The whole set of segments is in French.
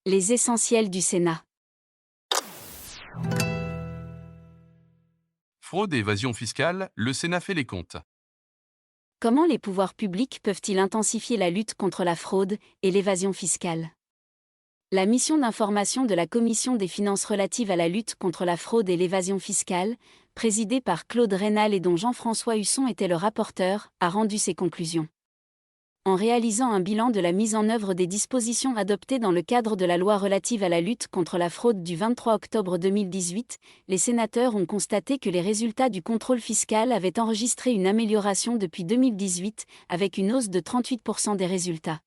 Les essentiels du Sénat. Fraude et évasion fiscale, le Sénat fait les comptes. Comment les pouvoirs publics peuvent-ils intensifier la lutte contre la fraude et l'évasion fiscale? La mission d'information de la Commission des finances relative à la lutte contre la fraude et l'évasion fiscale, présidée par Claude Raynal et dont Jean-François Husson était le rapporteur, a rendu ses conclusions. En réalisant un bilan de la mise en œuvre des dispositions adoptées dans le cadre de la loi relative à la lutte contre la fraude du 23 octobre 2018, les sénateurs ont constaté que les résultats du contrôle fiscal avaient enregistré une amélioration depuis 2018, avec une hausse de 38% des résultats.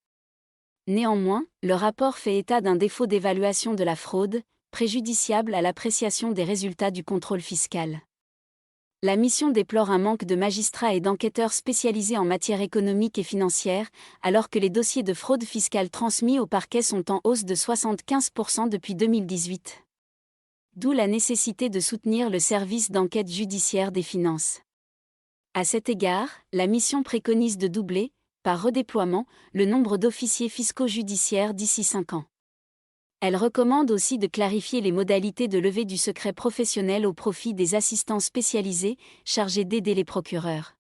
Néanmoins, le rapport fait état d'un défaut d'évaluation de la fraude, préjudiciable à l'appréciation des résultats du contrôle fiscal. La mission déplore un manque de magistrats et d'enquêteurs spécialisés en matière économique et financière, alors que les dossiers de fraude fiscale transmis au parquet sont en hausse de 75% depuis 2018. D'où la nécessité de soutenir le service d'enquête judiciaire des finances. À cet égard, la mission préconise de doubler, par redéploiement, le nombre d'officiers fiscaux judiciaires d'ici 5 ans. Elle recommande aussi de clarifier les modalités de levée du secret professionnel au profit des assistants spécialisés, chargés d'aider les procureurs.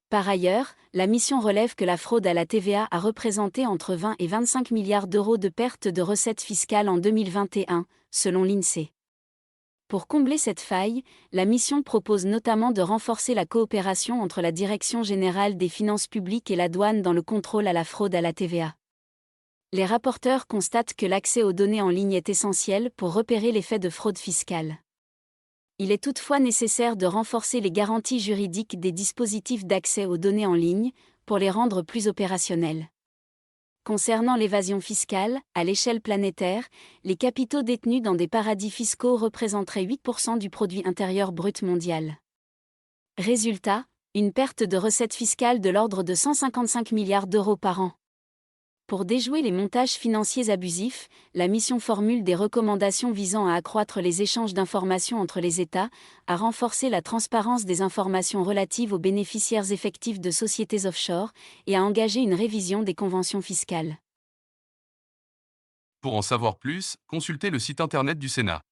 Par ailleurs, la mission relève que la fraude à la TVA a représenté entre 20 et 25 milliards d'euros de pertes de recettes fiscales en 2021, selon l'INSEE. Pour combler cette faille, la mission propose notamment de renforcer la coopération entre la Direction générale des finances publiques et la douane dans le contrôle à la fraude à la TVA. Les rapporteurs constatent que l'accès aux données en ligne est essentiel pour repérer les faits de fraude fiscale. Il est toutefois nécessaire de renforcer les garanties juridiques des dispositifs d'accès aux données en ligne, pour les rendre plus opérationnels. Concernant l'évasion fiscale, à l'échelle planétaire, les capitaux détenus dans des paradis fiscaux représenteraient 8% du produit intérieur brut mondial. Résultat, une perte de recettes fiscales de l'ordre de 155 milliards d'euros par an. Pour déjouer les montages financiers abusifs, la mission formule des recommandations visant à accroître les échanges d'informations entre les États, à renforcer la transparence des informations relatives aux bénéficiaires effectifs de sociétés offshore, et à engager une révision des conventions fiscales. Pour en savoir plus, consultez le site internet du Sénat.